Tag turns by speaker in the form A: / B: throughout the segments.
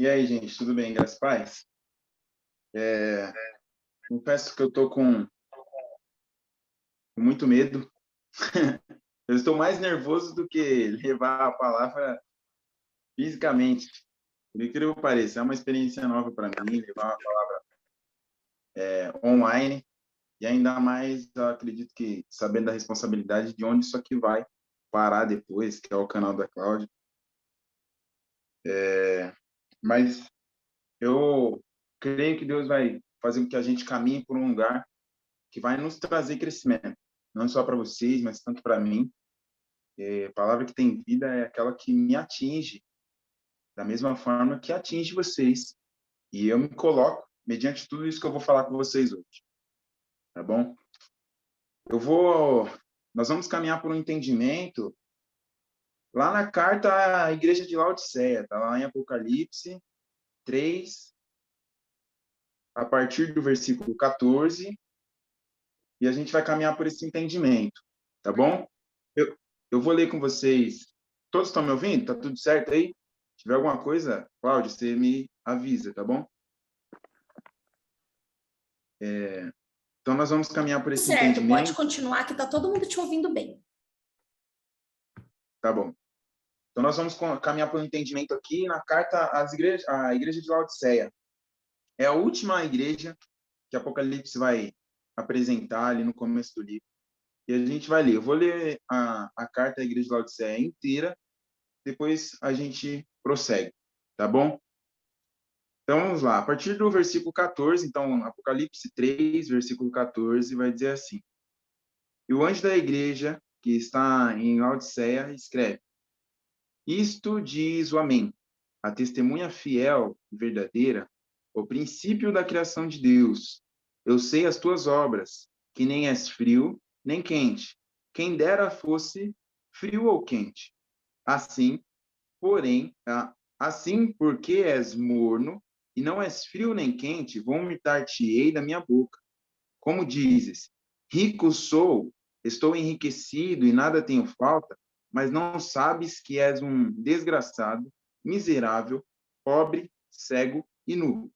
A: E aí, gente, tudo bem? Graças a paz? É, Confesso que eu tô com muito medo. Eu estou mais nervoso do que levar a palavra fisicamente. Por incrível que pareça, é uma experiência nova para mim, levar uma palavra online. E ainda mais, eu acredito que sabendo da responsabilidade de onde isso aqui vai parar depois, que é o canal da Cláudia. Mas eu creio que Deus vai fazer com que a gente caminhe por um lugar que vai nos trazer crescimento. Não só para vocês, mas tanto para mim. A palavra que tem vida é aquela que me atinge, da mesma forma que atinge vocês. E eu me coloco mediante tudo isso que eu vou falar com vocês hoje, tá bom? Eu vou, nós vamos caminhar por um entendimento lá na carta à igreja de Laodiceia, tá lá em Apocalipse 3, a partir do versículo 14, e a gente vai caminhar por esse entendimento, tá bom? Eu, eu vou ler com vocês. Todos estão me ouvindo? Tá tudo certo aí? Se tiver alguma coisa, Cláudio, você me avisa, tá bom? Então, nós vamos caminhar por esse
B: Certo, pode
A: entendimento.
B: continuar que tá todo mundo te ouvindo bem.
A: Tá bom. Então, nós vamos caminhar por um entendimento aqui na carta à igreja de Laodiceia. É a última igreja que Apocalipse vai apresentar ali no começo do livro. E a gente vai ler. Eu vou ler a carta à igreja de Laodiceia inteira, depois a gente prossegue, tá bom? Então, vamos lá. A partir do versículo 14, então, Apocalipse 3, versículo 14, vai dizer assim: E o anjo da igreja que está em Laodiceia escreve: Isto diz o Amém, a testemunha fiel e verdadeira, o princípio da criação de Deus. Eu sei as tuas obras, que nem és frio, nem quente. Quem dera fosse frio ou quente. Assim, porém, assim porque és morno, e não és frio nem quente, vomitar-te-ei da minha boca. Como dizes, rico sou, estou enriquecido e nada tenho falta, mas não sabes que és um desgraçado, miserável, pobre, cego e nu.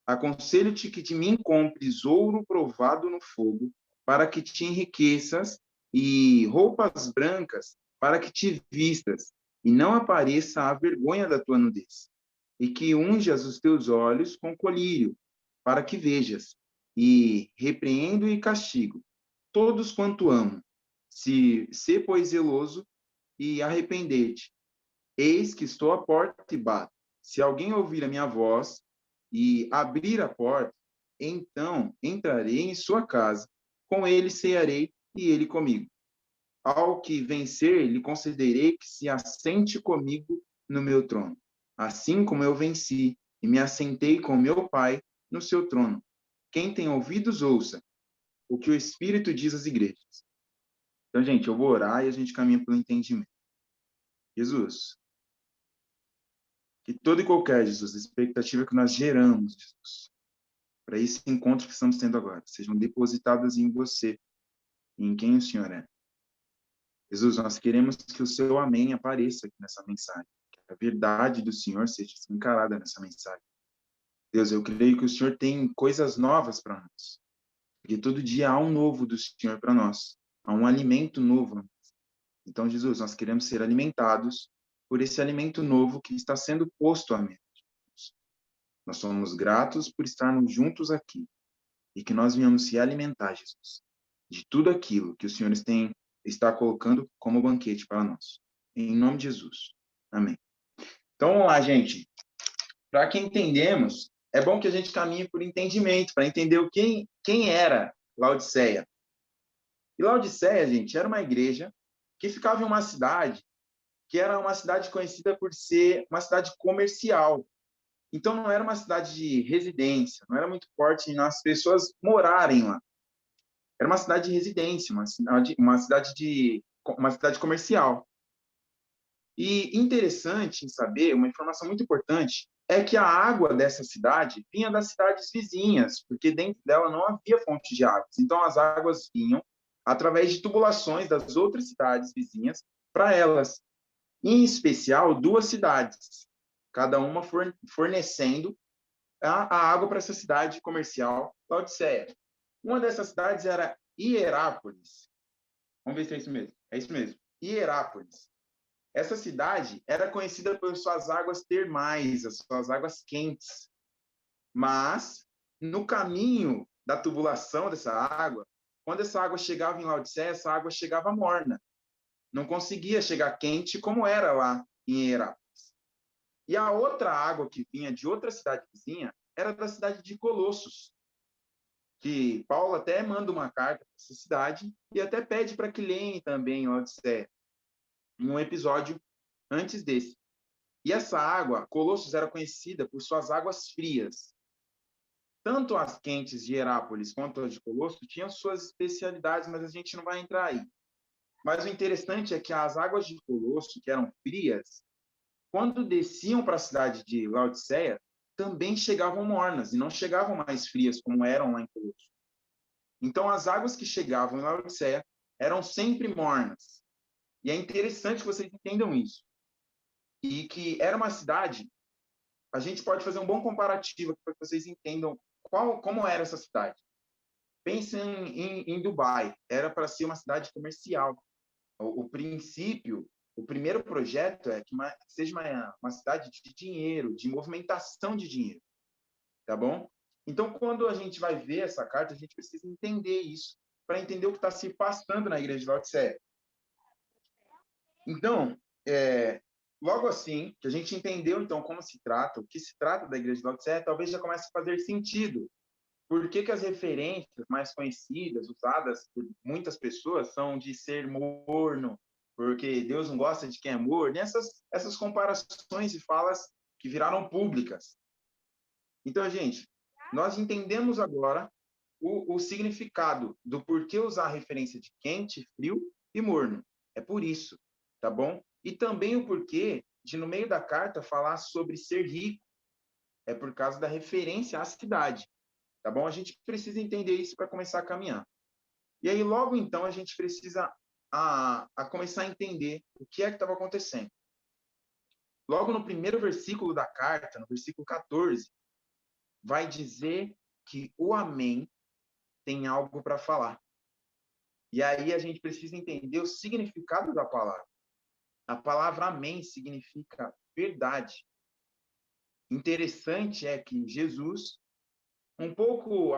A: Aconselho-te que de mim compres ouro provado no fogo, para que te enriqueças, e roupas brancas, para que te vistas, e não apareça a vergonha da tua nudez. E que unjas os teus olhos com colírio, para que vejas. E repreendo e castigo todos quanto amo. Se pois zeloso e arrepender-te. Eis que estou à porta e bato. Se alguém ouvir a minha voz e abrir a porta, então entrarei em sua casa, com ele cearei e ele comigo. Ao que vencer, lhe concederei que se assente comigo no meu trono, assim como eu venci e me assentei com meu Pai no seu trono. Quem tem ouvidos, ouça o que o Espírito diz às igrejas. Então, gente, eu vou orar e a gente caminha pelo entendimento. Jesus, que todo e qualquer, Jesus, expectativa que nós geramos, Jesus, para esse encontro que estamos tendo agora, sejam depositadas em você, em quem o Senhor é. Jesus, nós queremos que o seu amém apareça aqui nessa mensagem, que a verdade do Senhor seja encarada nessa mensagem. Deus, eu creio que o Senhor tem coisas novas para nós, porque todo dia há um novo do Senhor para nós, há um alimento novo. Então, Jesus, nós queremos ser alimentados por esse alimento novo que está sendo posto à mesa. Nós somos gratos por estarmos juntos aqui e que nós venhamos se alimentar, Jesus, de tudo aquilo que o Senhor está colocando como banquete para nós. Em nome de Jesus. Amém. Então, vamos lá, gente. Para que entendemos, é bom que a gente caminhe por entendimento, para entender quem era Laodiceia. E Laodiceia, gente, era uma igreja que ficava em uma cidade que era uma cidade conhecida por ser uma cidade comercial. Então, não era uma cidade de residência, não era muito forte nas pessoas morarem lá. Era uma cidade de residência, uma cidade comercial. E interessante em saber, uma informação muito importante, é que a água dessa cidade vinha das cidades vizinhas, porque dentro dela não havia fonte de água. Então, as águas vinham através de tubulações das outras cidades vizinhas para elas. Em especial, duas cidades, cada uma fornecendo a água para essa cidade comercial, Laodiceia. Uma dessas cidades era Hierápolis. Vamos ver se é isso mesmo. É isso mesmo, Hierápolis. Essa cidade era conhecida por suas águas termais, as suas águas quentes. Mas, no caminho da tubulação dessa água, quando essa água chegava em Laodiceia, essa água chegava morna. Não conseguia chegar quente como era lá em Hierápolis. E a outra água que vinha de outra cidade vizinha era da cidade de Colossos, que Paulo até manda uma carta para essa cidade e até pede para que leem também em Laodiceia, em um episódio antes desse. E essa água, Colossos era conhecida por suas águas frias. Tanto as quentes de Hierápolis quanto as de Colossos tinham suas especialidades, mas a gente não vai entrar aí. Mas o interessante é que as águas de Colosso, que eram frias, quando desciam para a cidade de Laodiceia, também chegavam mornas, e não chegavam mais frias como eram lá em Colosso. Então, as águas que chegavam em Laodiceia eram sempre mornas. E é interessante que vocês entendam isso. E que era uma cidade, a gente pode fazer um bom comparativo para que vocês entendam como era essa cidade. Pensem em Dubai, era para ser uma cidade comercial. O princípio, o primeiro projeto é que seja uma cidade de dinheiro, de movimentação de dinheiro, tá bom? Então, quando a gente vai ver essa carta, a gente precisa entender isso, para entender o que está se passando na igreja de Laodiceia. Então, logo assim, que a gente entendeu, então, como se trata, o que se trata da igreja de Laodiceia, talvez já comece a fazer sentido. Por que as referências mais conhecidas, usadas por muitas pessoas, são de ser morno, porque Deus não gosta de quem é morno, e essas comparações e falas que viraram públicas. Então, gente, nós entendemos agora o significado do porquê usar a referência de quente, frio e morno. É por isso, tá bom? E também o porquê de, no meio da carta, falar sobre ser rico. É por causa da referência à cidade. Tá bom? A gente precisa entender isso para começar a caminhar. E aí, logo então, a gente precisa começar a entender o que é que estava acontecendo. Logo no primeiro versículo da carta, no versículo 14, vai dizer que o Amém tem algo para falar. E aí a gente precisa entender o significado da palavra. A palavra Amém significa verdade. Interessante é que Jesus,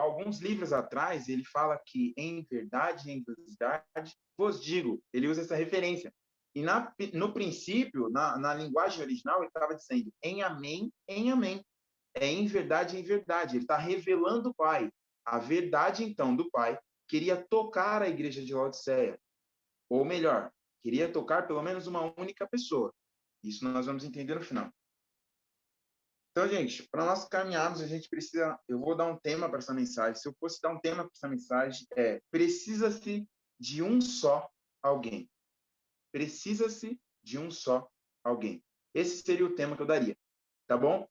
A: alguns livros atrás, ele fala que em verdade, em verdade, vos digo. Ele usa essa referência. E no princípio, na linguagem original, ele estava dizendo em amém, em amém. É em verdade, em verdade. Ele está revelando o Pai. A verdade, então, do Pai queria tocar a igreja de Laodiceia. Ou melhor, queria tocar pelo menos uma única pessoa. Isso nós vamos entender no final. Então, gente, para nós caminharmos, a gente precisa. Eu vou dar um tema para essa mensagem. Se eu fosse dar um tema para essa mensagem, precisa-se de um só alguém. Precisa-se de um só alguém. Esse seria o tema que eu daria. Tá bom?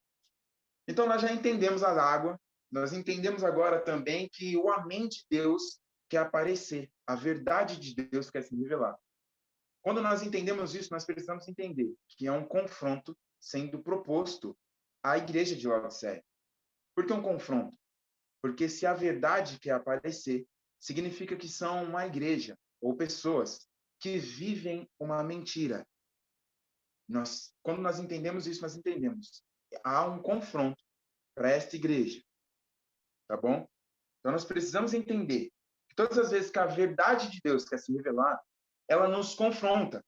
A: Então, nós já entendemos a água. Nós entendemos agora também que o amém de Deus quer aparecer. A verdade de Deus quer se revelar. Quando nós entendemos isso, nós precisamos entender que é um confronto sendo proposto à igreja de Laodiceia. Por que um confronto? Porque se a verdade quer aparecer, significa que são uma igreja ou pessoas que vivem uma mentira. Quando nós entendemos isso, nós entendemos. Há um confronto para esta igreja. Tá bom? Então nós precisamos entender que todas as vezes que a verdade de Deus quer se revelar, ela nos confronta,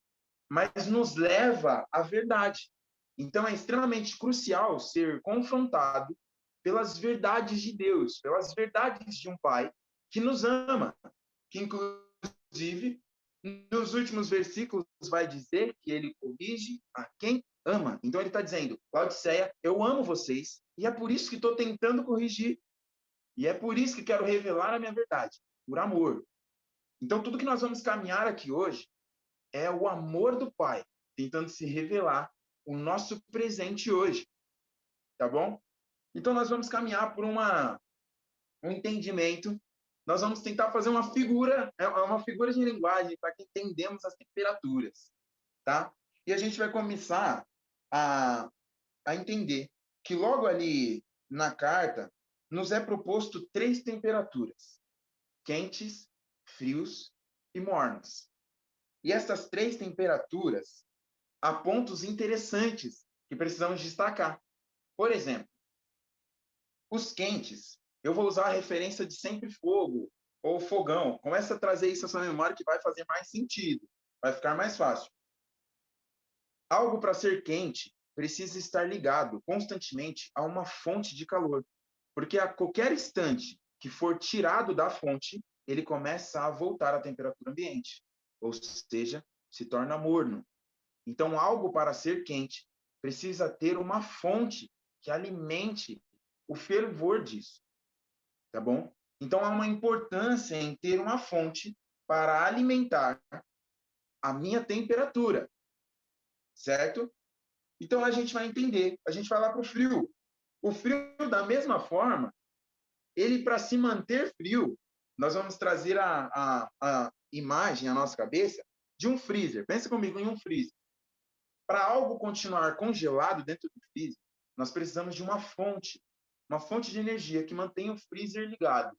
A: mas nos leva à verdade. Então é extremamente crucial ser confrontado pelas verdades de Deus, pelas verdades de um Pai que nos ama, que inclusive nos últimos versículos vai dizer que ele corrige a quem ama. Então ele está dizendo, Laodiceia, eu amo vocês e é por isso que estou tentando corrigir e é por isso que quero revelar a minha verdade, por amor. Então tudo que nós vamos caminhar aqui hoje é o amor do Pai tentando se revelar o nosso presente hoje, tá bom? Então nós vamos caminhar por um entendimento, nós vamos tentar fazer uma figura de linguagem para que entendamos as temperaturas, tá? E a gente vai começar a entender que logo ali na carta nos é proposto 3 temperaturas: quentes, frios e mornos. E essas 3 temperaturas há pontos interessantes que precisamos destacar. Por exemplo, os quentes, eu vou usar a referência de sempre fogo ou fogão. Começa a trazer isso à sua memória que vai fazer mais sentido, vai ficar mais fácil. Algo para ser quente precisa estar ligado constantemente a uma fonte de calor, porque a qualquer instante que for tirado da fonte, ele começa a voltar à temperatura ambiente, ou seja, se torna morno. Então, algo para ser quente precisa ter uma fonte que alimente o fervor disso, tá bom? Então, há uma importância em ter uma fonte para alimentar a minha temperatura, certo? Então, a gente vai entender, a gente vai lá para o frio. O frio, da mesma forma, ele, para se manter frio, nós vamos trazer a imagem à nossa cabeça de um freezer. Pensa comigo em um freezer. Para algo continuar congelado dentro do freezer, nós precisamos de uma fonte de energia que mantenha o freezer ligado.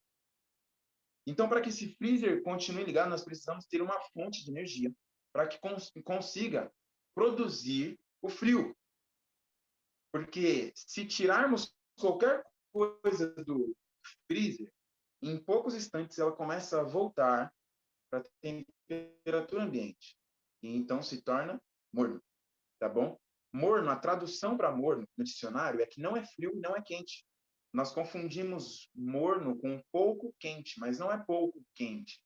A: Então, para que esse freezer continue ligado, nós precisamos ter uma fonte de energia para que consiga produzir o frio. Porque se tirarmos qualquer coisa do freezer, em poucos instantes ela começa a voltar para a temperatura ambiente. E então se torna morno, tá bom? Morno, a tradução para morno no dicionário é que não é frio e não é quente. Nós confundimos morno com pouco quente, mas não é pouco quente.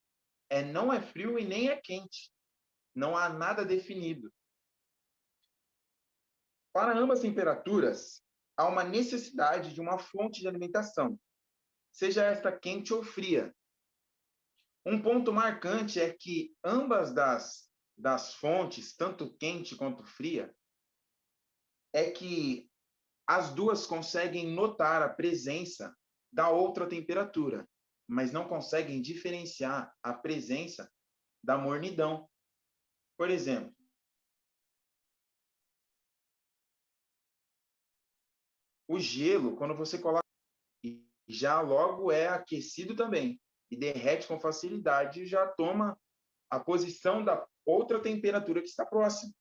A: Não é frio e nem é quente. Não há nada definido. Para ambas temperaturas, há uma necessidade de uma fonte de alimentação, seja esta quente ou fria. Um ponto marcante é que ambas das fontes, tanto quente quanto fria, é que as duas conseguem notar a presença da outra temperatura, mas não conseguem diferenciar a presença da mornidão. Por exemplo, o gelo, quando você coloca, já logo é aquecido também e derrete com facilidade e já toma a posição da outra temperatura que está próxima.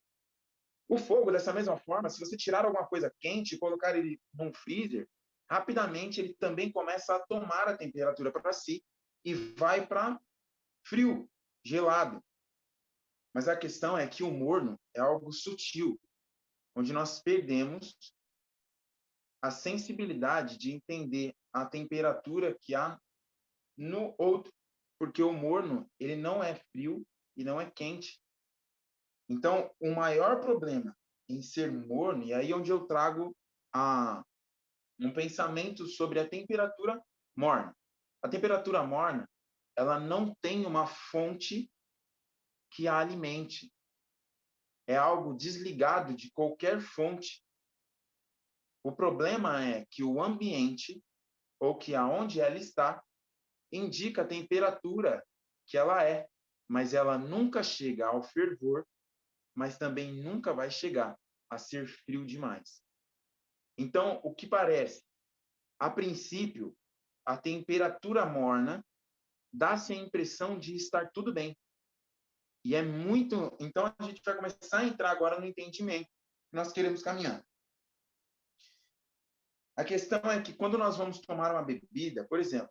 A: O fogo, dessa mesma forma, se você tirar alguma coisa quente e colocar ele num freezer, rapidamente ele também começa a tomar a temperatura para si e vai para frio, gelado. Mas a questão é que o morno é algo sutil, onde nós perdemos a sensibilidade de entender a temperatura que há no outro, porque o morno, ele não é frio e não é quente. Então, o maior problema em ser morno, e aí onde eu trago um pensamento sobre a temperatura morna. A temperatura morna, ela não tem uma fonte que a alimente. É algo desligado de qualquer fonte. O problema é que o ambiente, ou que aonde ela está, indica a temperatura que ela é, mas ela nunca chega ao fervor, mas também nunca vai chegar a ser frio demais. Então, o que parece? A princípio, a temperatura morna dá-se a impressão de estar tudo bem. E é muito... Então, a gente vai começar a entrar agora no entendimento que nós queremos caminhar. A questão é que quando nós vamos tomar uma bebida, por exemplo,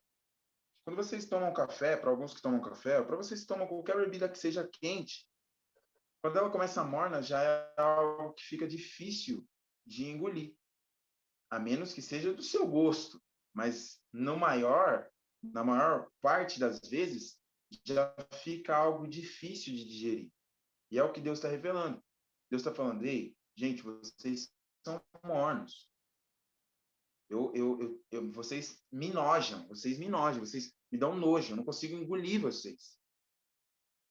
A: quando vocês tomam café, para alguns que tomam café, ou para vocês que tomam qualquer bebida que seja quente, quando ela começa morna, já é algo que fica difícil de engolir, a menos que seja do seu gosto. Mas na maior parte das vezes, já fica algo difícil de digerir. E é o que Deus está revelando. Deus está falando, ei, gente, vocês são mornos. Vocês me nojam, vocês me dão nojo, eu não consigo engolir vocês.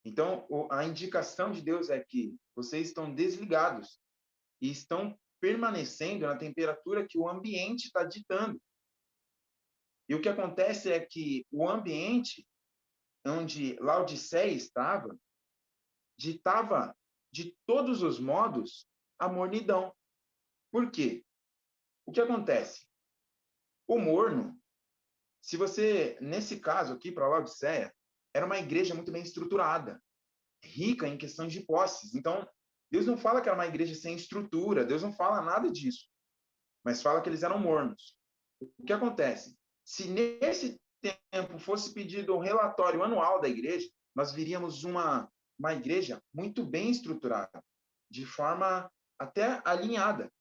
A: Então, a indicação de Deus é que vocês estão desligados e estão permanecendo na temperatura que o ambiente está ditando. E o que acontece é que o ambiente onde Laodiceia estava, ditava de todos os modos a mornidão. Por quê? O que acontece? O morno, se você, nesse caso aqui, para Laodiceia, era uma igreja muito bem estruturada, rica em questões de posses. Então, Deus não fala que era uma igreja sem estrutura, Deus não fala nada disso, mas fala que eles eram mornos. O que acontece? Se nesse tempo fosse pedido um relatório anual da igreja, nós viríamos uma igreja muito bem estruturada, de forma até alinhada,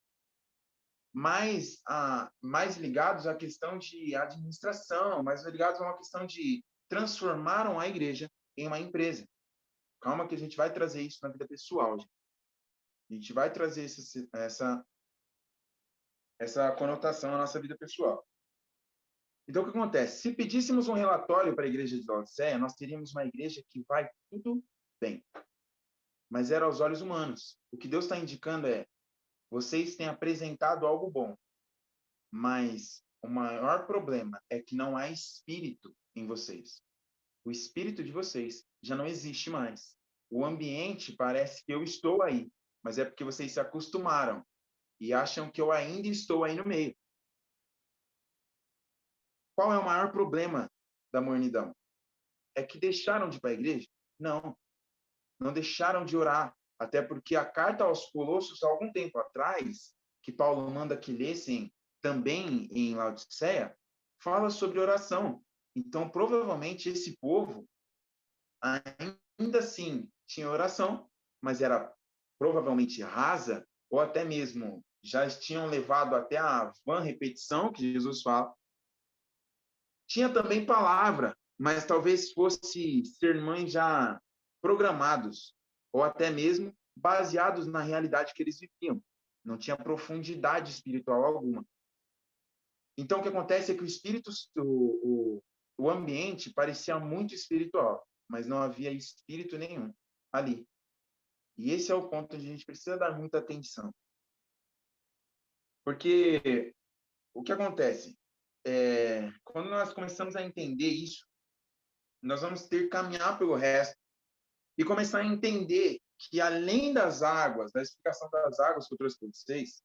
A: mais ligados à questão de administração, mais ligados a uma questão de transformaram a igreja em uma empresa. Calma que a gente vai trazer isso na vida pessoal, gente. A gente vai trazer essa conotação na nossa vida pessoal. Então, o que acontece? Se pedíssemos um relatório para a igreja de Laodiceia, nós teríamos uma igreja que vai tudo bem. Mas era aos olhos humanos. O que Deus está indicando é, vocês têm apresentado algo bom, mas o maior problema é que não há espírito em vocês. O espírito de vocês já não existe mais. O ambiente parece que eu estou aí, mas é porque vocês se acostumaram e acham que eu ainda estou aí no meio. Qual é o maior problema da mornidão? É que deixaram de ir para a igreja? Não, não deixaram de orar. Até porque a carta aos Colossos, há algum tempo atrás, que Paulo manda que lessem também em Laodiceia, fala sobre oração. Então, provavelmente, esse povo ainda assim tinha oração, mas era provavelmente rasa, ou até mesmo já tinham levado até a vã repetição que Jesus fala. Tinha também palavra, mas talvez fosse sermões já programados, ou até mesmo baseados na realidade que eles viviam. Não tinha profundidade espiritual alguma. Então, o que acontece é que o espírito, o ambiente parecia muito espiritual, mas não havia espírito nenhum ali. E esse é o ponto onde a gente precisa dar muita atenção. Porque o que acontece? Quando nós começamos a entender isso, nós vamos ter que caminhar pelo resto e começar a entender que, além das águas, da explicação das águas que eu trouxe para vocês,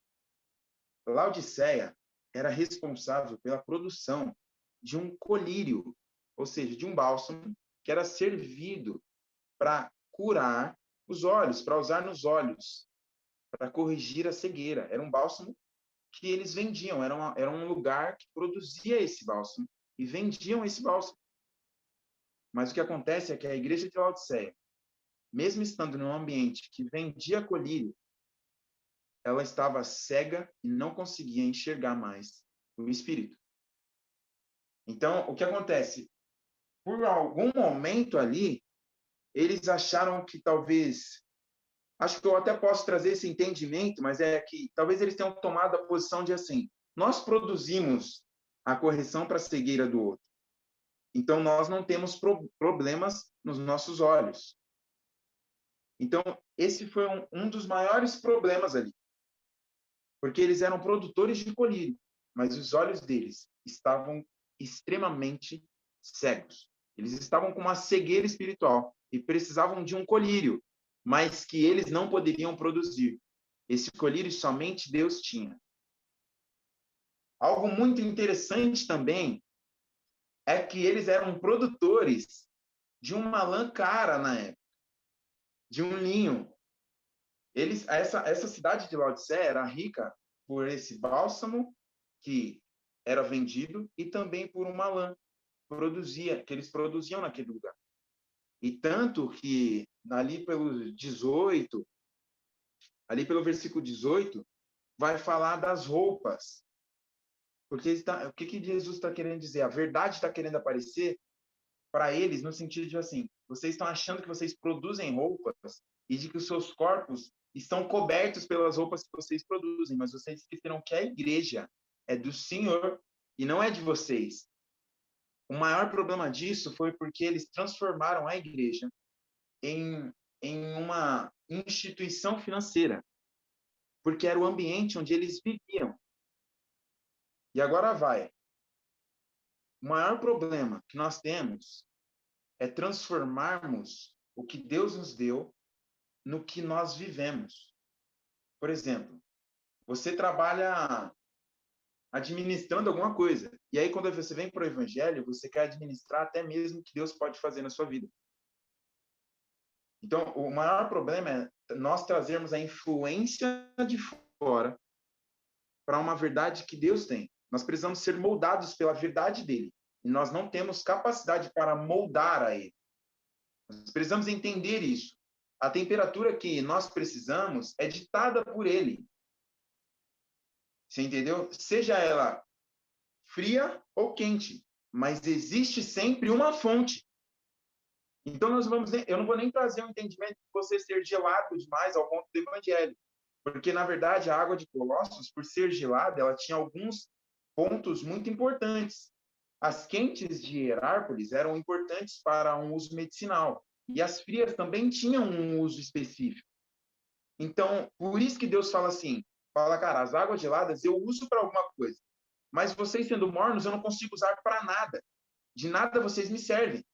A: Laodiceia era responsável pela produção de um colírio, ou seja, de um bálsamo que era servido para curar os olhos, para usar nos olhos, para corrigir a cegueira. Era um bálsamo que eles vendiam, era um lugar que produzia esse bálsamo e vendiam esse bálsamo. Mas o que acontece é que a igreja de Laodiceia, mesmo estando num ambiente que vendia colírio, ela estava cega e não conseguia enxergar mais o Espírito. Então, o que acontece? Por algum momento ali, eles acharam que talvez... Acho que eu até posso trazer esse entendimento, mas é que talvez eles tenham tomado a posição de assim, nós produzimos a correção para a cegueira do outro. Então, nós não temos problemas nos nossos olhos. Então, esse foi um dos maiores problemas ali. Porque eles eram produtores de colírio, mas os olhos deles estavam extremamente cegos. Eles estavam com uma cegueira espiritual e precisavam de um colírio, mas que eles não poderiam produzir. Esse colírio somente Deus tinha. Algo muito interessante também é que eles eram produtores de uma lã cara na época, de um linho. Essa cidade de Laodiceia era rica por esse bálsamo que era vendido e também por uma lã que eles produziam naquele lugar. E tanto que ali pelo 18, ali pelo versículo 18, vai falar das roupas. Porque o que Jesus está querendo dizer? A verdade está querendo aparecer para eles no sentido de assim, vocês estão achando que vocês produzem roupas e de que os seus corpos estão cobertos pelas roupas que vocês produzem, mas vocês esqueceram que a igreja é do Senhor e não é de vocês. O maior problema disso foi porque eles transformaram a igreja em uma instituição financeira, porque era o ambiente onde eles viviam. E agora vai. O maior problema que nós temos é transformarmos o que Deus nos deu no que nós vivemos. Por exemplo, você trabalha administrando alguma coisa. E aí, quando você vem para o evangelho, você quer administrar até mesmo o que Deus pode fazer na sua vida. Então, o maior problema é nós trazermos a influência de fora para uma verdade que Deus tem. Nós precisamos ser moldados pela verdade dele. E nós não temos capacidade para moldar a ele. Nós precisamos entender isso. A temperatura que nós precisamos é ditada por ele. Você entendeu? Seja ela fria ou quente, mas existe sempre uma fonte. Então eu não vou nem trazer um entendimento de você ser gelado demais ao ponto do evangelho, porque na verdade a água de Colossos, por ser gelada, ela tinha alguns pontos muito importantes. As quentes de Herápolis eram importantes para um uso medicinal, e as frias também tinham um uso específico. Então, por isso que Deus fala assim, cara, as águas geladas eu uso para alguma coisa, mas vocês sendo mornos eu não consigo usar para nada. De nada vocês me servem.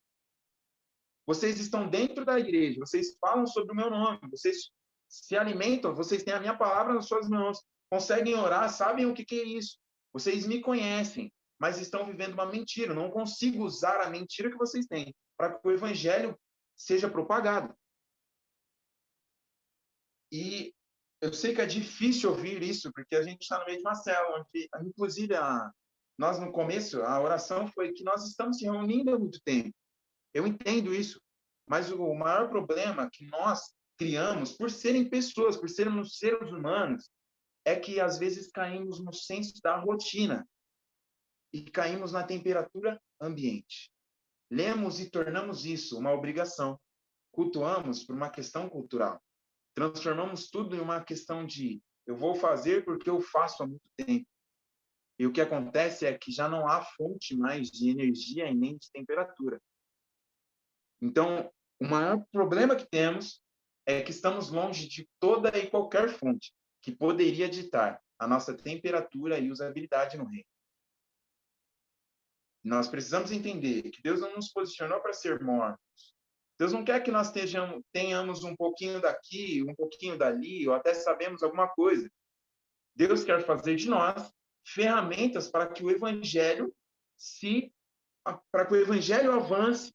A: Vocês estão dentro da igreja, vocês falam sobre o meu nome, vocês se alimentam, vocês têm a minha palavra nas suas mãos, conseguem orar, sabem o que é isso. Vocês me conhecem, mas estão vivendo uma mentira. Eu não consigo usar a mentira que vocês têm para que o evangelho seja propagado. E eu sei que é difícil ouvir isso, porque a gente está no meio de uma célula, onde, inclusive, nós no começo, a oração foi que nós estamos se reunindo há muito tempo. Eu entendo isso, mas o maior problema que nós criamos, por serem pessoas, por sermos seres humanos, é que às vezes caímos no senso da rotina e caímos na temperatura ambiente. Lemos e tornamos isso uma obrigação. Cultuamos por uma questão cultural. Transformamos tudo em uma questão de eu vou fazer porque eu faço há muito tempo. E o que acontece é que já não há fonte mais de energia e nem de temperatura. Então, o maior problema que temos é que estamos longe de toda e qualquer fonte que poderia ditar a nossa temperatura e usabilidade no reino. Nós precisamos entender que Deus não nos posicionou para ser mortos. Deus não quer que nós tenhamos um pouquinho daqui, um pouquinho dali, ou até sabemos alguma coisa. Deus quer fazer de nós ferramentas para que o evangelho avance.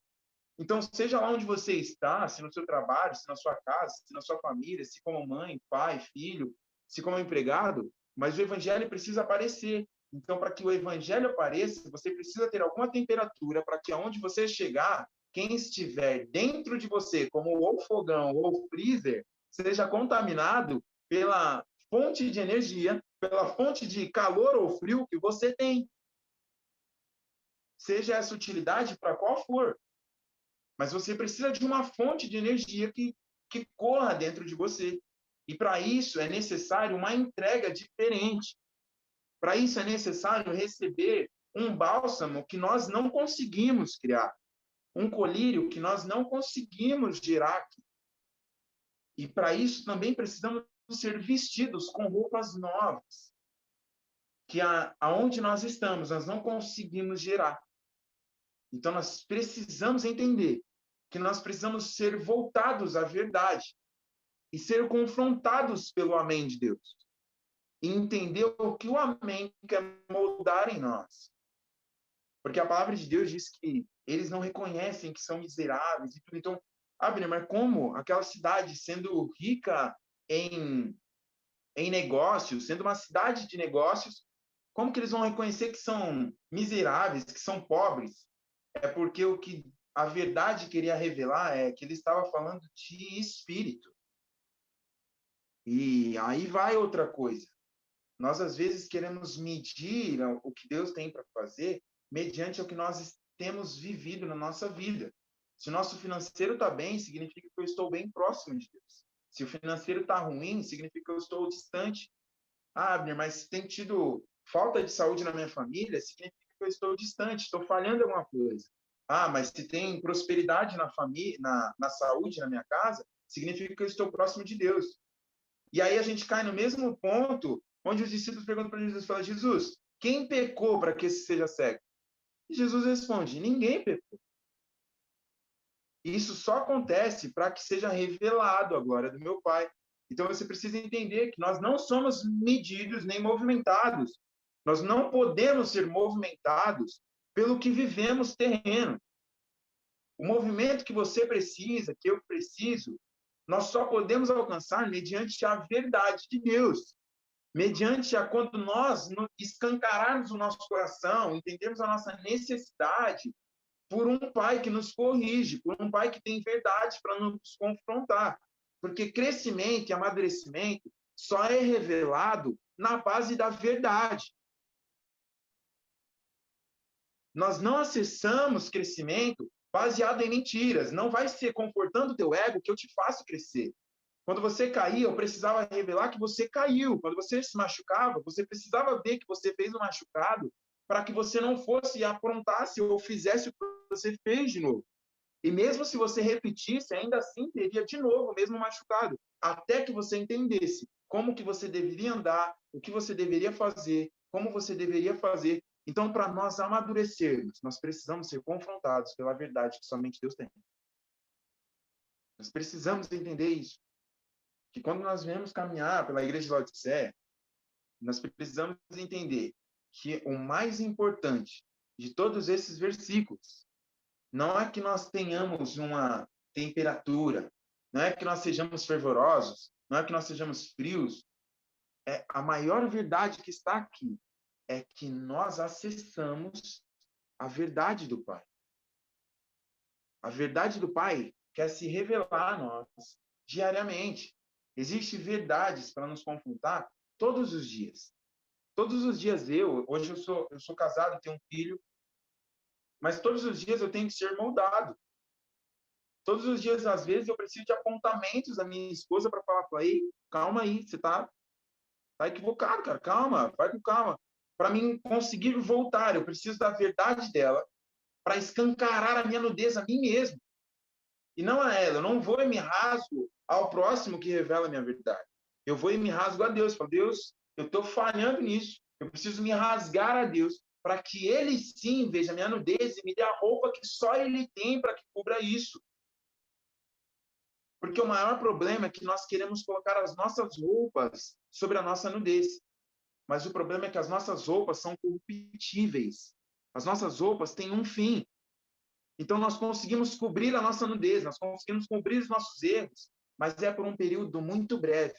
A: Então, seja lá onde você está, se no seu trabalho, se na sua casa, se na sua família, se como mãe, pai, filho, se como empregado, mas o evangelho precisa aparecer. Então, para que o evangelho apareça, você precisa ter alguma temperatura para que aonde você chegar, quem estiver dentro de você, como ou fogão ou freezer, seja contaminado pela fonte de energia, pela fonte de calor ou frio que você tem. Seja essa utilidade para qual for. Mas você precisa de uma fonte de energia que corra dentro de você. E para isso é necessário uma entrega diferente. Para isso é necessário receber um bálsamo que nós não conseguimos criar. Um colírio que nós não conseguimos gerar aqui. E para isso também precisamos ser vestidos com roupas novas. Que aonde nós estamos, nós não conseguimos gerar. Então nós precisamos entender que nós precisamos ser voltados à verdade e ser confrontados pelo amém de Deus. E entender o que o amém quer moldar em nós. Porque a palavra de Deus diz que eles não reconhecem que são miseráveis e tudo. Então, Abner, mas como aquela cidade sendo rica em negócios, sendo uma cidade de negócios, como que eles vão reconhecer que são miseráveis, que são pobres? É porque o que a verdade queria revelar é que ele estava falando de espírito. E aí vai outra coisa. Nós, às vezes, queremos medir o que Deus tem para fazer mediante o que nós temos vivido na nossa vida. Se o nosso financeiro está bem, significa que eu estou bem próximo de Deus. Se o financeiro está ruim, significa que eu estou distante. Ah, Abner, mas tem tido falta de saúde na minha família, significa que eu estou distante, estou falhando em alguma coisa. Ah, mas se tem prosperidade na família, na saúde na minha casa, significa que eu estou próximo de Deus. E aí a gente cai no mesmo ponto onde os discípulos perguntam para Jesus, falam, Jesus, quem pecou para que esse seja cego? E Jesus responde, ninguém pecou. E isso só acontece para que seja revelado a glória do meu Pai. Então você precisa entender que nós não somos medidos nem movimentados Nós não podemos ser movimentados pelo que vivemos terreno. O movimento que você precisa, que eu preciso, nós só podemos alcançar mediante a verdade de Deus. Mediante a quando nós escancararmos o nosso coração, entendemos a nossa necessidade por um pai que nos corrige, por um pai que tem verdade para nos confrontar. Porque crescimento e amadurecimento só é revelado na base da verdade. Nós não acessamos crescimento baseado em mentiras. Não vai ser confortando o teu ego que eu te faço crescer. Quando você caía, eu precisava revelar que você caiu. Quando você se machucava, você precisava ver que você fez um machucado para que você não fosse e aprontasse ou fizesse o que você fez de novo. E mesmo se você repetisse, ainda assim teria de novo o mesmo machucado, até que você entendesse como que você deveria andar, o que você deveria fazer, como você deveria fazer. Então, para nós amadurecermos, nós precisamos ser confrontados pela verdade que somente Deus tem. Nós precisamos entender isso. Que quando nós viemos caminhar pela igreja de Laodiceia, nós precisamos entender que o mais importante de todos esses versículos não é que nós tenhamos uma temperatura, não é que nós sejamos fervorosos, não é que nós sejamos frios. A maior verdade que está aqui é que nós acessamos a verdade do Pai. A verdade do Pai quer se revelar a nós diariamente. Existem verdades para nos confrontar todos os dias. Todos os dias hoje eu sou casado, tenho um filho, mas todos os dias eu tenho que ser moldado. Todos os dias, às vezes, eu preciso de apontamentos da minha esposa para falar para ela, ei, calma aí, você tá equivocado, cara, calma, vai com calma. Para mim conseguir voltar, eu preciso da verdade dela para escancarar a minha nudez a mim mesmo. E não a ela, eu não vou e me rasgo ao próximo que revela a minha verdade. Eu vou e me rasgo a Deus. Falo, Deus, eu estou falhando nisso. Eu preciso me rasgar a Deus para que Ele sim veja a minha nudez e me dê a roupa que só Ele tem para que cubra isso. Porque o maior problema é que nós queremos colocar as nossas roupas sobre a nossa nudez. Mas o problema é que as nossas roupas são corruptíveis. As nossas roupas têm um fim. Então, nós conseguimos cobrir a nossa nudez, nós conseguimos cobrir os nossos erros, mas é por um período muito breve.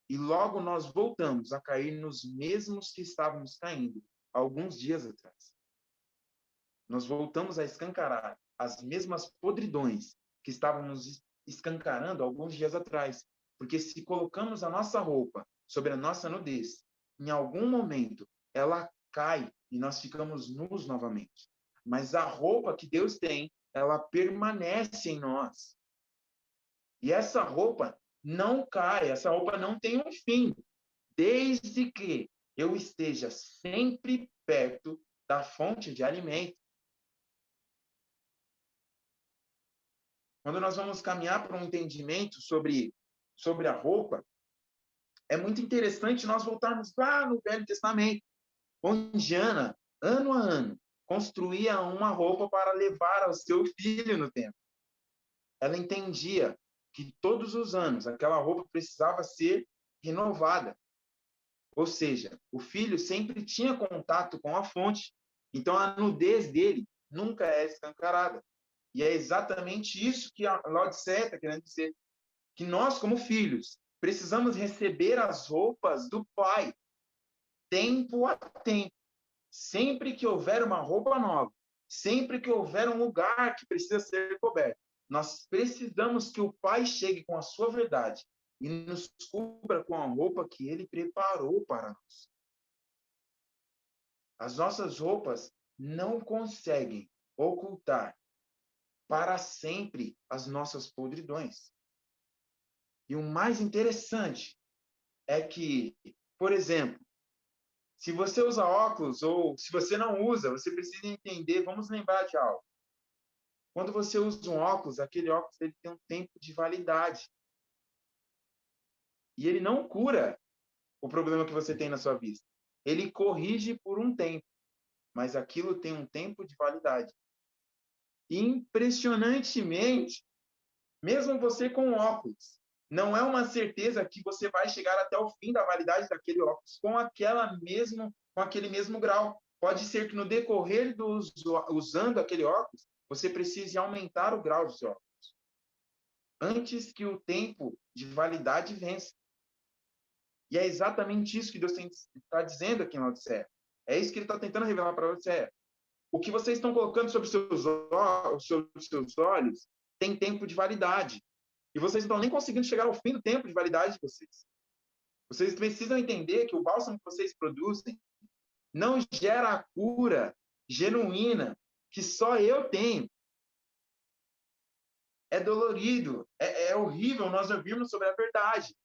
A: E logo nós voltamos a cair nos mesmos que estávamos caindo alguns dias atrás. Nós voltamos a escancarar as mesmas podridões que estávamos escancarando alguns dias atrás. Porque se colocamos a nossa roupa sobre a nossa nudez, em algum momento ela cai e nós ficamos nus novamente. Mas a roupa que Deus tem, ela permanece em nós. E essa roupa não cai, essa roupa não tem um fim, desde que eu esteja sempre perto da fonte de alimento. Quando nós vamos caminhar para um entendimento sobre a roupa, é muito interessante nós voltarmos lá no Velho Testamento, onde Ana, ano a ano, construía uma roupa para levar ao seu filho no templo. Ela entendia que todos os anos aquela roupa precisava ser renovada. Ou seja, o filho sempre tinha contato com a fonte, então a nudez dele nunca é escancarada. E é exatamente isso que a Laodiceia está querendo dizer, que nós, como filhos, precisamos receber as roupas do Pai, tempo a tempo. Sempre que houver uma roupa nova, sempre que houver um lugar que precisa ser coberto, nós precisamos que o Pai chegue com a sua verdade e nos cubra com a roupa que Ele preparou para nós. As nossas roupas não conseguem ocultar para sempre as nossas podridões. E o mais interessante é que, por exemplo, se você usa óculos ou se você não usa, você precisa entender, vamos lembrar de algo. Quando você usa um óculos, aquele óculos ele tem um tempo de validade. E ele não cura o problema que você tem na sua vista. Ele corrige por um tempo, mas aquilo tem um tempo de validade. Impressionantemente, mesmo você com óculos, não é uma certeza que você vai chegar até o fim da validade daquele óculos com aquela mesmo com aquele mesmo grau. Pode ser que no decorrer usando aquele óculos, você precise aumentar o grau do seu óculos antes que o tempo de validade vença. E é exatamente isso que Deus está dizendo aqui na Odisseia. É isso que ele está tentando revelar para a Odisseia. O que vocês estão colocando sobre seus olhos tem tempo de validade. E vocês não estão nem conseguindo chegar ao fim do tempo de validade de vocês. Vocês precisam entender que o bálsamo que vocês produzem não gera a cura genuína que só eu tenho. É dolorido, é horrível nós ouvirmos sobre a verdade.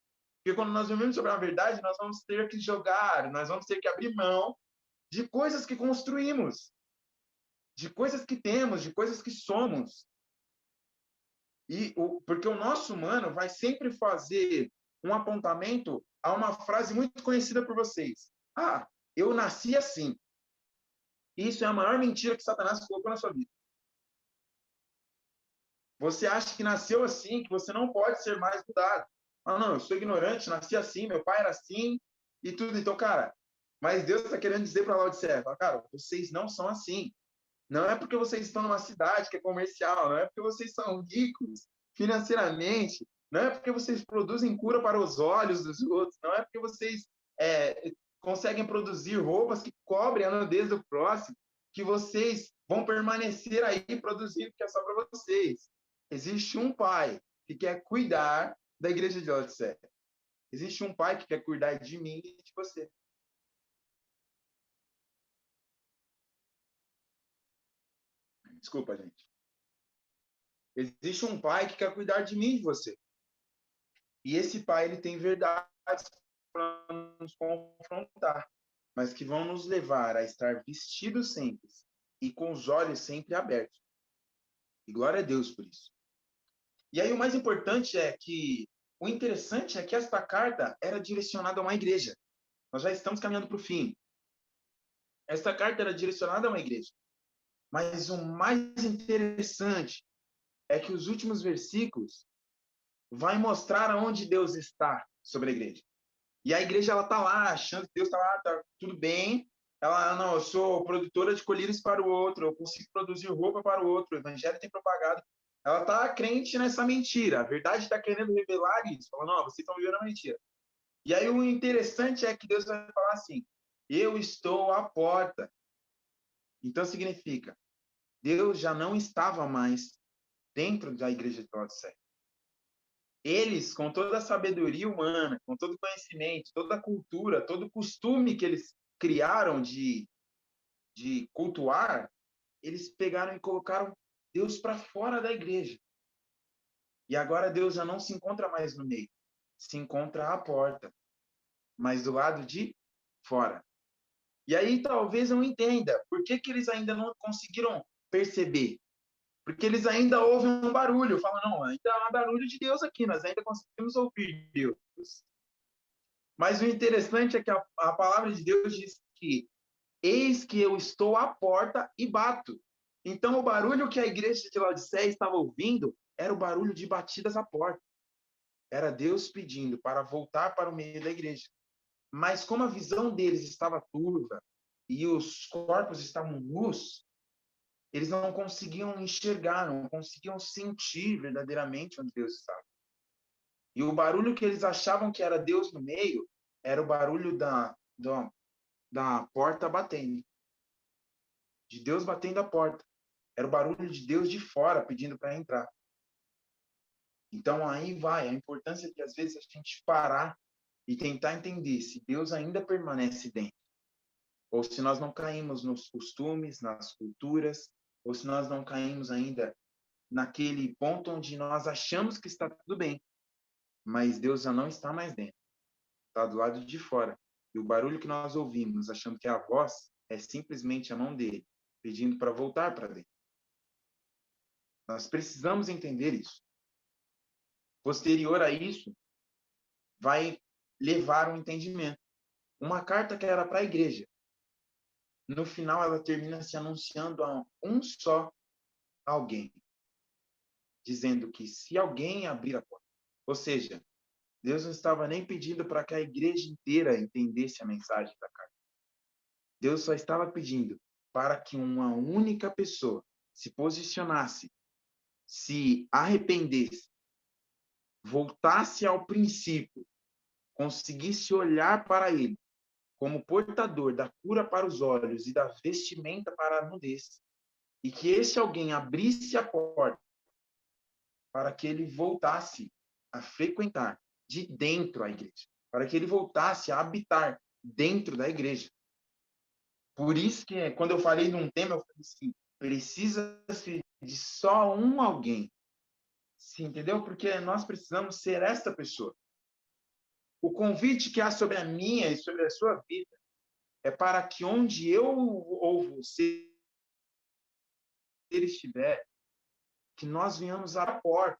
A: Porque quando nós ouvimos sobre a verdade, nós vamos ter que jogar, nós vamos ter que abrir mão de coisas que construímos, de coisas que temos, de coisas que somos. Porque o nosso humano vai sempre fazer um apontamento a uma frase muito conhecida por vocês. Ah, eu nasci assim. Isso é a maior mentira que Satanás colocou na sua vida. Você acha que nasceu assim, que você não pode ser mais mudado. Ah, não, eu sou ignorante, nasci assim, meu pai era assim e tudo. Então, cara, mas Deus está querendo dizer para Laodiceia, cara, vocês não são assim. Não é porque vocês estão numa cidade que é comercial, não é porque vocês são ricos financeiramente, não é porque vocês produzem cura para os olhos dos outros, não é porque vocês conseguem produzir roupas que cobrem a nudez do próximo, que vocês vão permanecer aí produzindo que é só para vocês. Existe um pai que quer cuidar da igreja de Laodiceia. Existe um pai que quer cuidar de mim e de você. Desculpa, gente. Existe um pai que quer cuidar de mim e de você. E esse pai, ele tem verdades para nos confrontar, mas que vão nos levar a estar vestidos sempre e com os olhos sempre abertos. E glória a Deus por isso. E aí o mais importante é que, o interessante é que esta carta era direcionada a uma igreja. Nós já estamos caminhando para o fim. Esta carta era direcionada a uma igreja. Mas o mais interessante é que os últimos versículos vai mostrar aonde Deus está sobre a igreja. E a igreja, ela tá lá, achando que Deus tá lá, tá tudo bem. Ela, não, eu sou produtora de colírios para o outro, eu consigo produzir roupa para o outro, o evangelho tem propagado. Ela tá crente nessa mentira. A verdade está querendo revelar isso. Falando, não, vocês estão vivendo a mentira. E aí o interessante é que Deus vai falar assim, eu estou à porta. Então significa, Deus já não estava mais dentro da igreja de Laodiceia. Eles, com toda a sabedoria humana, com todo o conhecimento, toda a cultura, todo o costume que eles criaram de cultuar, eles pegaram e colocaram Deus para fora da igreja. E agora Deus já não se encontra mais no meio, se encontra à porta, mas do lado de fora. E aí talvez eu entenda por que eles ainda não conseguiram perceber. Porque eles ainda ouvem um barulho, falam, não, ainda há barulho de Deus aqui, nós ainda conseguimos ouvir Deus. Mas o interessante é que a palavra de Deus diz que eis que eu estou à porta e bato. Então o barulho que a igreja de Laodiceia estava ouvindo era o barulho de batidas à porta. Era Deus pedindo para voltar para o meio da igreja. Mas como a visão deles estava turva e os corpos estavam nus, eles não conseguiam enxergar, não conseguiam sentir verdadeiramente onde Deus estava. E o barulho que eles achavam que era Deus no meio era o barulho da porta batendo. De Deus batendo a porta. Era o barulho de Deus de fora pedindo para entrar. Então aí vai a importância de às vezes a gente parar e tentar entender se Deus ainda permanece dentro. Ou se nós não caímos nos costumes, nas culturas, ou se nós não caímos ainda naquele ponto onde nós achamos que está tudo bem, mas Deus já não está mais dentro. Está do lado de fora. E o barulho que nós ouvimos, achando que é a voz, é simplesmente a mão dele, pedindo para voltar para dentro. Nós precisamos entender isso. Posterior a isso, vai levar um entendimento. Uma carta que era para a igreja. No final, ela termina se anunciando a um só alguém. Dizendo que se alguém abrir a porta, ou seja, Deus não estava nem pedindo para que a igreja inteira entendesse a mensagem da carta. Deus só estava pedindo para que uma única pessoa se posicionasse, se arrependesse, voltasse ao princípio, conseguisse olhar para ele como portador da cura para os olhos e da vestimenta para a nudez, e que esse alguém abrisse a porta para que ele voltasse a frequentar de dentro a igreja, para que ele voltasse a habitar dentro da igreja. Por isso que quando eu falei num tema, eu falei assim, precisa-se de só um alguém. Sim, entendeu? Porque nós precisamos ser esta pessoa. O convite que há sobre a minha e sobre a sua vida é para que onde eu ou você estiver, que nós venhamos à porta,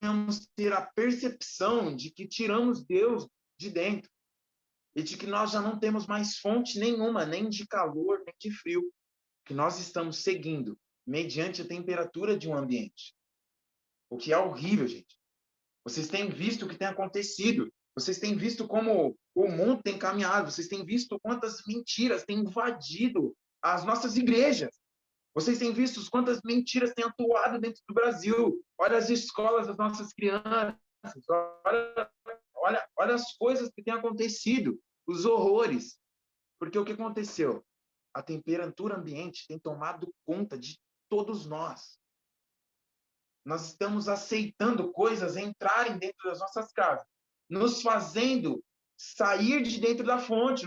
A: venhamos ter a percepção de que tiramos Deus de dentro e de que nós já não temos mais fonte nenhuma, nem de calor, nem de frio, que nós estamos seguindo mediante a temperatura de um ambiente. O que é horrível, gente. Vocês têm visto o que tem acontecido. Vocês têm visto como o mundo tem caminhado. Vocês têm visto quantas mentiras têm invadido as nossas igrejas. Vocês têm visto quantas mentiras têm atuado dentro do Brasil. Olha as escolas das nossas crianças. Olha as coisas que têm acontecido. Os horrores. Porque o que aconteceu? A temperatura ambiente tem tomado conta de todos nós. Nós estamos aceitando coisas entrarem dentro das nossas casas, nos fazendo sair de dentro da fonte,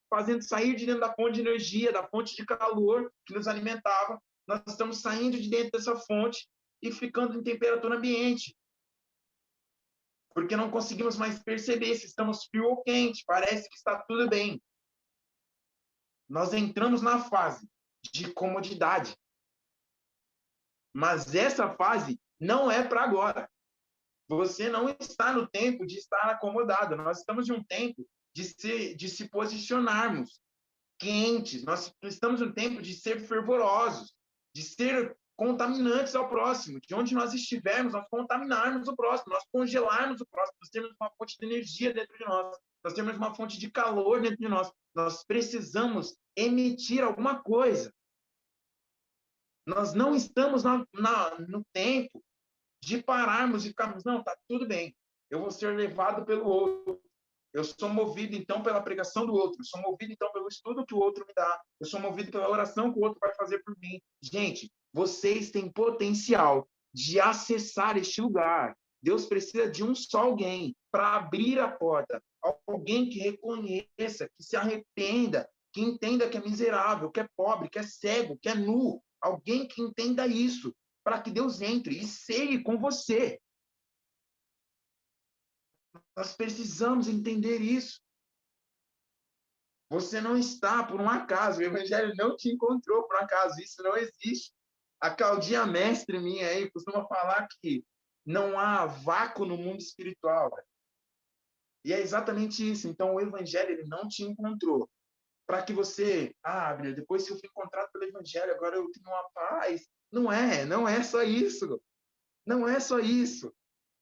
A: fazendo sair de dentro da fonte de energia, da fonte de calor que nos alimentava. Nós estamos saindo de dentro dessa fonte e ficando em temperatura ambiente. Porque não conseguimos mais perceber se estamos frio ou quente. Parece que está tudo bem. Nós entramos na fase de comodidade. Mas essa fase não é para agora. Você não está no tempo de estar acomodado. Nós estamos em um tempo de se posicionarmos quentes. Nós estamos em um tempo de ser fervorosos, de ser contaminantes ao próximo. De onde nós estivermos, nós contaminarmos o próximo, nós congelarmos o próximo. Nós temos uma fonte de energia dentro de nós. Nós temos uma fonte de calor dentro de nós. Nós precisamos emitir alguma coisa. Nós não estamos no tempo de pararmos e ficarmos, não, tá tudo bem, eu vou ser levado pelo outro. Eu sou movido, então, pela pregação do outro. Eu sou movido, então, pelo estudo que o outro me dá. Eu sou movido pela oração que o outro vai fazer por mim. Gente, vocês têm potencial de acessar este lugar. Deus precisa de um só alguém para abrir a porta. Alguém que reconheça, que se arrependa, que entenda que é miserável, que é pobre, que é cego, que é nu. Alguém que entenda isso, para que Deus entre e ceie com você. Nós precisamos entender isso. Você não está por um acaso, o Evangelho não te encontrou por um acaso, isso não existe. A Claudinha mestre minha aí costuma falar que não há vácuo no mundo espiritual. E é exatamente isso. Então, o Evangelho ele não te encontrou para que você, depois que eu fui encontrado pelo Evangelho, agora eu tenho uma paz. Não é só isso. Não é só isso.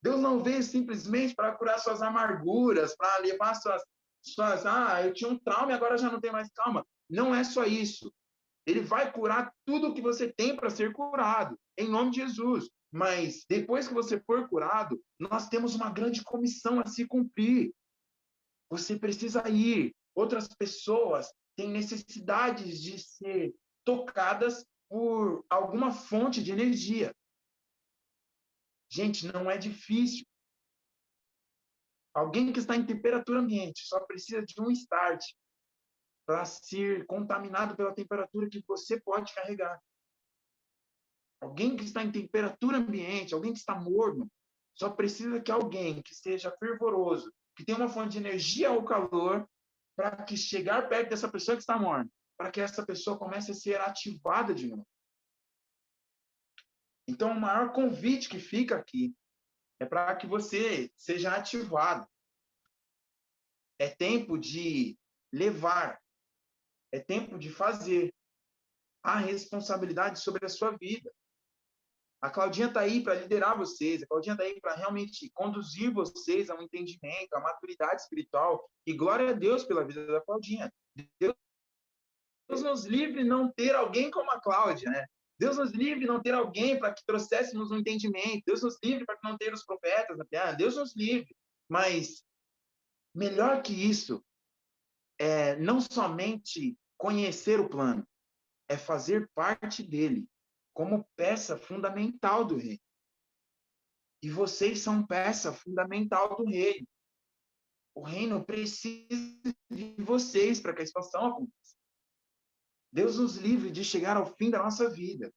A: Deus não veio simplesmente para curar suas amarguras, para levar suas, eu tinha um trauma e agora já não tenho mais calma. Não é só isso. Ele vai curar tudo o que você tem para ser curado, em nome de Jesus. Mas depois que você for curado, nós temos uma grande comissão a se cumprir. Você precisa ir. Outras pessoas têm necessidades de ser tocadas por alguma fonte de energia. Gente, não é difícil. Alguém que está em temperatura ambiente só precisa de um start para ser contaminado pela temperatura que você pode carregar. Alguém que está em temperatura ambiente, alguém que está morno, só precisa que alguém que seja fervoroso, que tenha uma fonte de energia ou calor, para que chegar perto dessa pessoa que está morna, para que essa pessoa comece a ser ativada de novo. Então, o maior convite que fica aqui é para que você seja ativado. É tempo de levar, é tempo de fazer a responsabilidade sobre a sua vida. A Claudinha está aí para liderar vocês, a Claudinha está aí para realmente conduzir vocês a um entendimento, a maturidade espiritual. E glória a Deus pela vida da Claudinha. Deus nos livre não ter alguém como a Cláudia, né? Deus nos livre não ter alguém para que trouxéssemos um entendimento. Deus nos livre para não ter os profetas na terra. Deus nos livre. Mas melhor que isso é não somente conhecer o plano, é fazer parte dele como peça fundamental do reino. E vocês são peça fundamental do reino. O reino precisa de vocês para que a expansão aconteça. Deus nos livre de chegar ao fim da nossa vida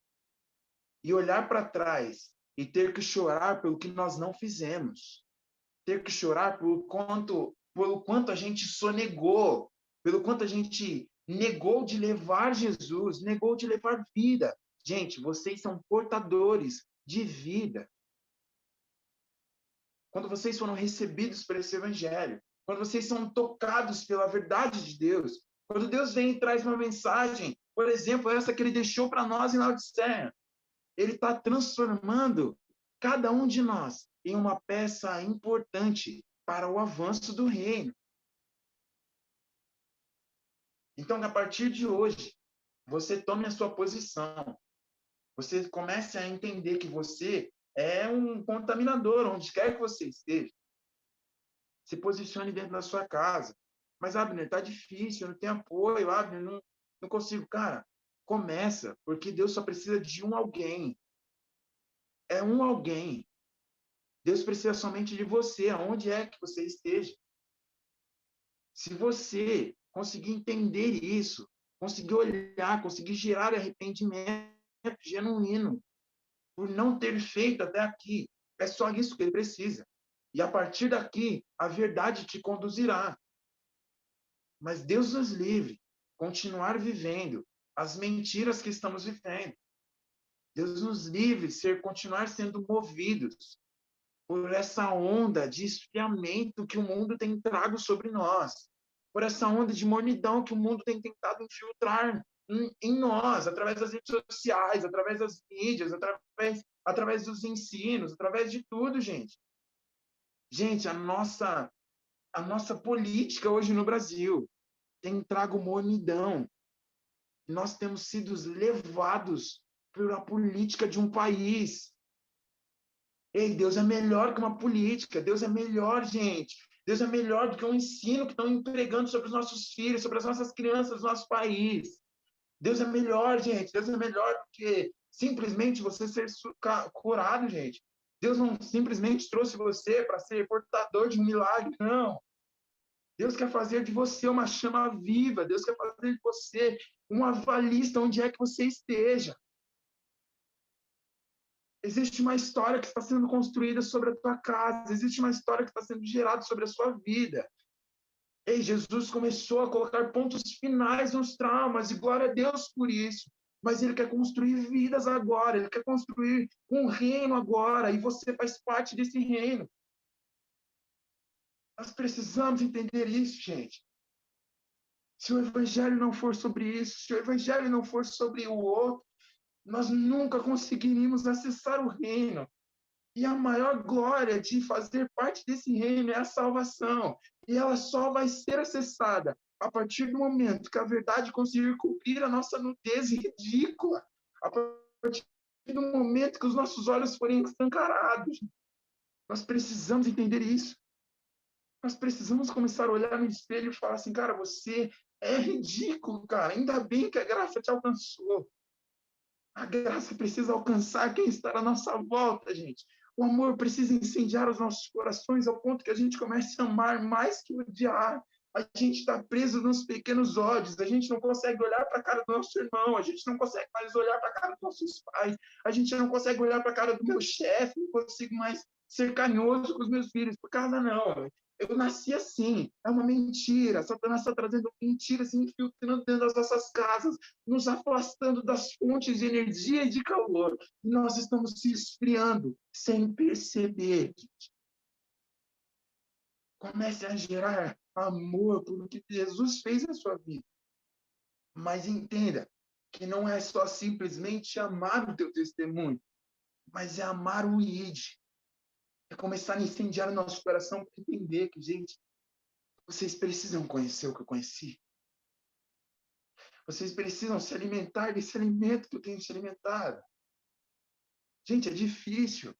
A: e olhar para trás e ter que chorar pelo que nós não fizemos. Ter que chorar pelo quanto a gente sonegou, pelo quanto a gente negou de levar Jesus, negou de levar vida. Gente, vocês são portadores de vida. Quando vocês foram recebidos por esse evangelho, quando vocês são tocados pela verdade de Deus, quando Deus vem e traz uma mensagem, por exemplo, essa que ele deixou para nós em Laodiceia, ele está transformando cada um de nós em uma peça importante para o avanço do reino. Então, a partir de hoje, você tome a sua posição. Você comece a entender que você é um contaminador, onde quer que você esteja. Se posicione dentro da sua casa. Mas, Abner, tá difícil, eu não tenho apoio, Abner, não consigo. Cara, começa, porque Deus só precisa de um alguém. É um alguém. Deus precisa somente de você, aonde é que você esteja. Se você conseguir entender isso, conseguir olhar, conseguir gerar arrependimento genuíno por não ter feito até aqui, é só isso que ele precisa. E a partir daqui, a verdade te conduzirá. Mas Deus nos livre continuar vivendo as mentiras que estamos vivendo. Deus nos livre continuar sendo movidos por essa onda de esfriamento que o mundo tem trago sobre nós, por essa onda de mornidão que o mundo tem tentado infiltrar em nós, através das redes sociais, através das mídias, através dos ensinos, através de tudo, gente. Gente, a nossa política hoje no Brasil tem trago mornidão. Nós temos sido levados pela política de um país. Ei, Deus é melhor que uma política. Deus é melhor, gente. Deus é melhor do que um ensino que estão empregando sobre os nossos filhos, sobre as nossas crianças do nosso país. Deus é melhor, gente. Deus é melhor do que simplesmente você ser curado, gente. Deus não simplesmente trouxe você para ser portador de um milagre, não. Deus quer fazer de você uma chama viva. Deus quer fazer de você um avalista onde é que você esteja. Existe uma história que está sendo construída sobre a tua casa. Existe uma história que está sendo gerada sobre a sua vida. Ei, Jesus começou a colocar pontos finais nos traumas, e glória a Deus por isso. Mas Ele quer construir vidas agora. Ele quer construir um reino agora. E você faz parte desse reino. Nós precisamos entender isso, gente. Se o evangelho não for sobre isso, se o evangelho não for sobre o outro, nós nunca conseguiríamos acessar o reino. E a maior glória de fazer parte desse reino é a salvação. E ela só vai ser acessada a partir do momento que a verdade conseguir cobrir a nossa nudez ridícula. A partir do momento que os nossos olhos forem escancarados. Nós precisamos entender isso. Nós precisamos começar a olhar no espelho e falar assim, cara, você é ridículo, cara. Ainda bem que a graça te alcançou. A graça precisa alcançar quem está à nossa volta, gente. O amor precisa incendiar os nossos corações ao ponto que a gente comece a amar mais que odiar. A gente está preso nos pequenos ódios. A gente não consegue olhar para a cara do nosso irmão. A gente não consegue mais olhar para a cara dos nossos pais. A gente não consegue olhar para a cara do meu chefe. Não consigo mais ser carinhoso com os meus filhos. Por causa não. Eu nasci assim. É uma mentira. Satanás está trazendo mentiras, se infiltrando dentro das nossas casas, nos afastando das fontes de energia e de calor. E nós estamos se esfriando sem perceber. Comece a gerar amor por o que Jesus fez na sua vida. Mas entenda que não é só simplesmente amar o teu testemunho, mas é amar o ID. É começar a incendiar o nosso coração para entender que, gente, vocês precisam conhecer o que eu conheci. Vocês precisam se alimentar desse alimento que eu tenho se alimentado. Gente, é difícil.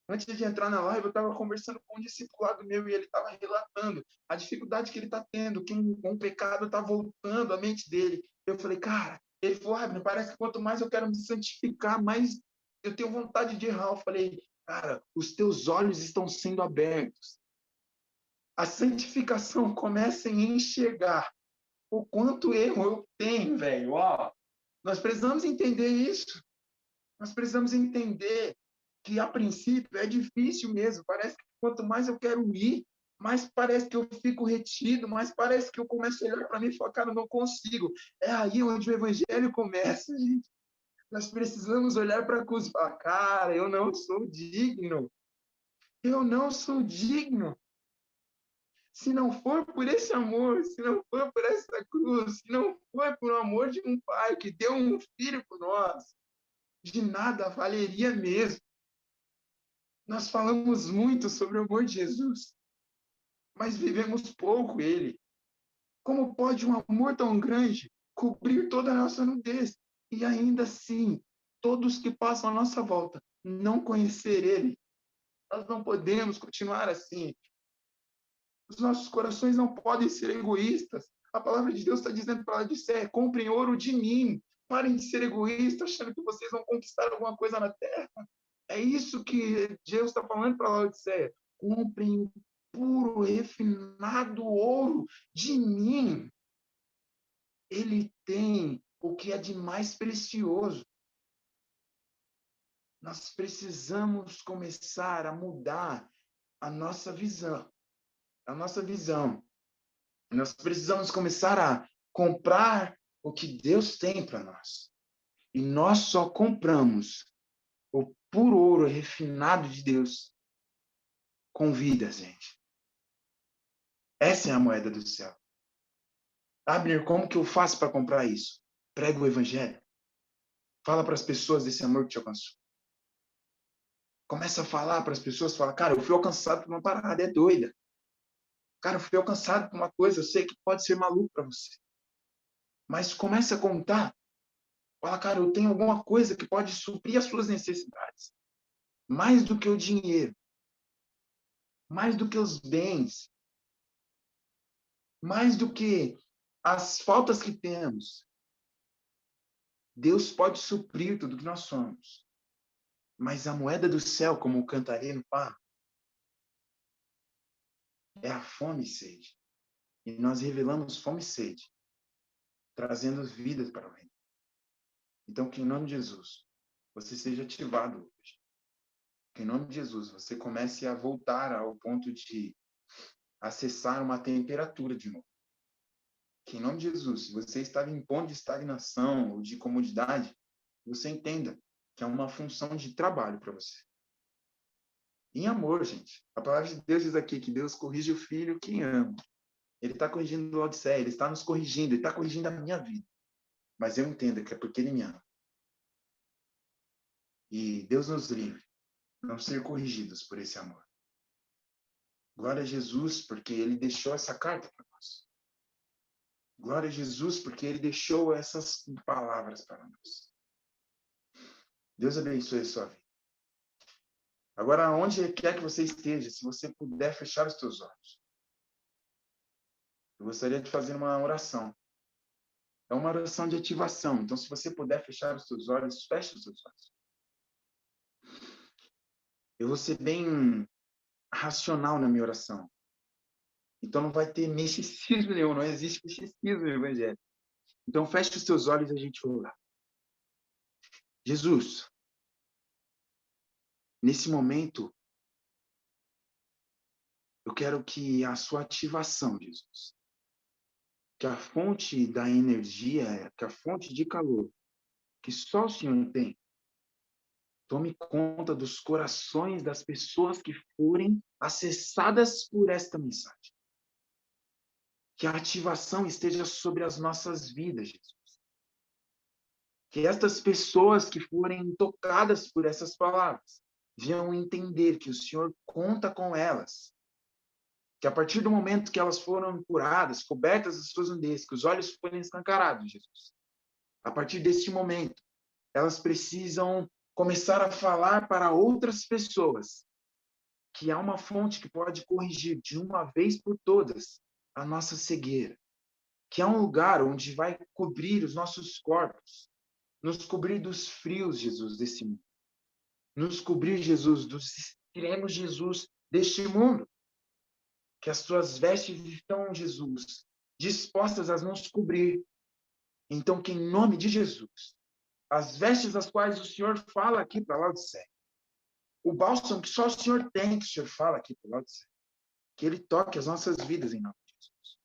A: Antes de entrar na live, eu estava conversando com um discipulado meu e ele estava relatando a dificuldade que ele está tendo, que um pecado está voltando à mente dele. Eu falei, cara, ele falou, Abner, parece que quanto mais eu quero me santificar, mais eu tenho vontade de errar. Eu falei, cara, os teus olhos estão sendo abertos. A santificação começa em enxergar o quanto erro eu tenho, velho. Ó, nós precisamos entender isso. Nós precisamos entender que, a princípio, é difícil mesmo. Parece que quanto mais eu quero ir, mais parece que eu fico retido, mais parece que eu começo a olhar para mim e falar, cara, eu não consigo. É aí onde o evangelho começa, gente. Nós precisamos olhar para a cruz e falar, cara, eu não sou digno. Eu não sou digno. Se não for por esse amor, se não for por essa cruz, se não for por o amor de um pai que deu um filho por nós, de nada valeria mesmo. Nós falamos muito sobre o amor de Jesus, mas vivemos pouco ele. Como pode um amor tão grande cobrir toda a nossa nudez e ainda assim todos que passam à nossa volta não conhecer ele? Nós não podemos continuar assim. Os nossos corações não podem ser egoístas. A palavra de Deus está dizendo para Laodiceia, comprem ouro de mim. Parem de ser egoístas, achando que vocês vão conquistar alguma coisa na terra. É isso que Deus está falando para Laodiceia. Comprem o puro, refinado ouro de mim. Ele tem o que é de mais precioso. Nós precisamos começar a mudar a nossa visão. A nossa visão. Nós precisamos começar a comprar o que Deus tem para nós. E nós só compramos o puro ouro refinado de Deus com vida, gente. Essa é a moeda do céu. Abner, como que eu faço para comprar isso? Prega o evangelho. Fala para as pessoas desse amor que te alcançou. Começa a falar para as pessoas, fala, cara, eu fui alcançado por uma parada, é doida. Cara, eu fui alcançado por uma coisa, eu sei que pode ser maluco para você. Mas começa a contar. Fala, cara, eu tenho alguma coisa que pode suprir as suas necessidades. Mais do que o dinheiro. Mais do que os bens. Mais do que as faltas que temos. Deus pode suprir tudo que nós somos. Mas a moeda do céu, como o cantarino fala, é a fome e sede. E nós revelamos fome e sede, trazendo vidas para o reino. Então, que em nome de Jesus, você seja ativado hoje. Que em nome de Jesus, você comece a voltar ao ponto de acessar uma temperatura de novo. Que em nome de Jesus, se você estava em ponto de estagnação ou de comodidade, você entenda que é uma função de trabalho para você. Em amor, gente. A palavra de Deus diz aqui que Deus corrige o filho que ama. Ele está corrigindo o Laodiceia, ele está nos corrigindo, ele está corrigindo a minha vida. Mas eu entendo que é porque ele me ama. E Deus nos livre de não ser corrigidos por esse amor. Glória a Jesus, porque ele deixou essa carta para nós. Glória a Jesus, porque ele deixou essas palavras para nós. Deus abençoe a sua vida. Agora, onde quer que você esteja, se você puder fechar os seus olhos, eu gostaria de fazer uma oração. É uma oração de ativação. Então, se você puder fechar os seus olhos, feche os seus olhos. Eu vou ser bem racional na minha oração. Então, não vai ter misticismo nenhum, não existe misticismo no Evangelho. Então, feche os seus olhos e a gente vai orar. Jesus, nesse momento, eu quero que a sua ativação, Jesus, que a fonte da energia, que a fonte de calor, que só o Senhor tem, tome conta dos corações das pessoas que forem acessadas por esta mensagem. Que a ativação esteja sobre as nossas vidas, Jesus. Que estas pessoas que forem tocadas por essas palavras venham entender que o Senhor conta com elas. Que a partir do momento que elas foram curadas, cobertas das suas nudez, que os olhos forem escancarados, Jesus, A partir deste momento, elas precisam começar a falar para outras pessoas que há uma fonte que pode corrigir de uma vez por todas a nossa cegueira, que há um lugar onde vai cobrir os nossos corpos, nos cobrir dos frios, Jesus, desse mundo, nos cobrir, Jesus, dos extremos, Jesus, deste mundo, que as suas vestes estão, Jesus, dispostas a nos cobrir. Então, que em nome de Jesus, as vestes das quais o Senhor fala aqui para Laodiceia, o bálsamo que só o Senhor tem, que o Senhor fala aqui para Laodiceia, que Ele toque as nossas vidas em nome de Jesus.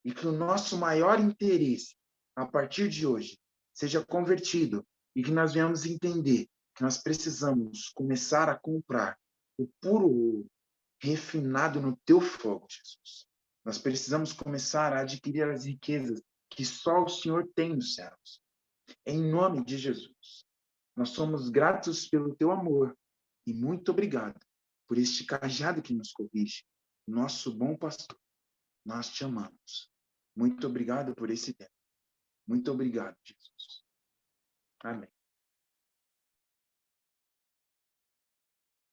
A: E que o nosso maior interesse, a partir de hoje, seja convertido e que nós venhamos entender que nós precisamos começar a comprar o puro ouro refinado no teu fogo, Jesus. Nós precisamos começar a adquirir as riquezas que só o Senhor tem nos céus. Em nome de Jesus. Nós somos gratos pelo teu amor e muito obrigado por este cajado que nos corrige. Nosso bom pastor, nós te amamos. Muito obrigado por esse tempo. Muito obrigado, Jesus. Amém.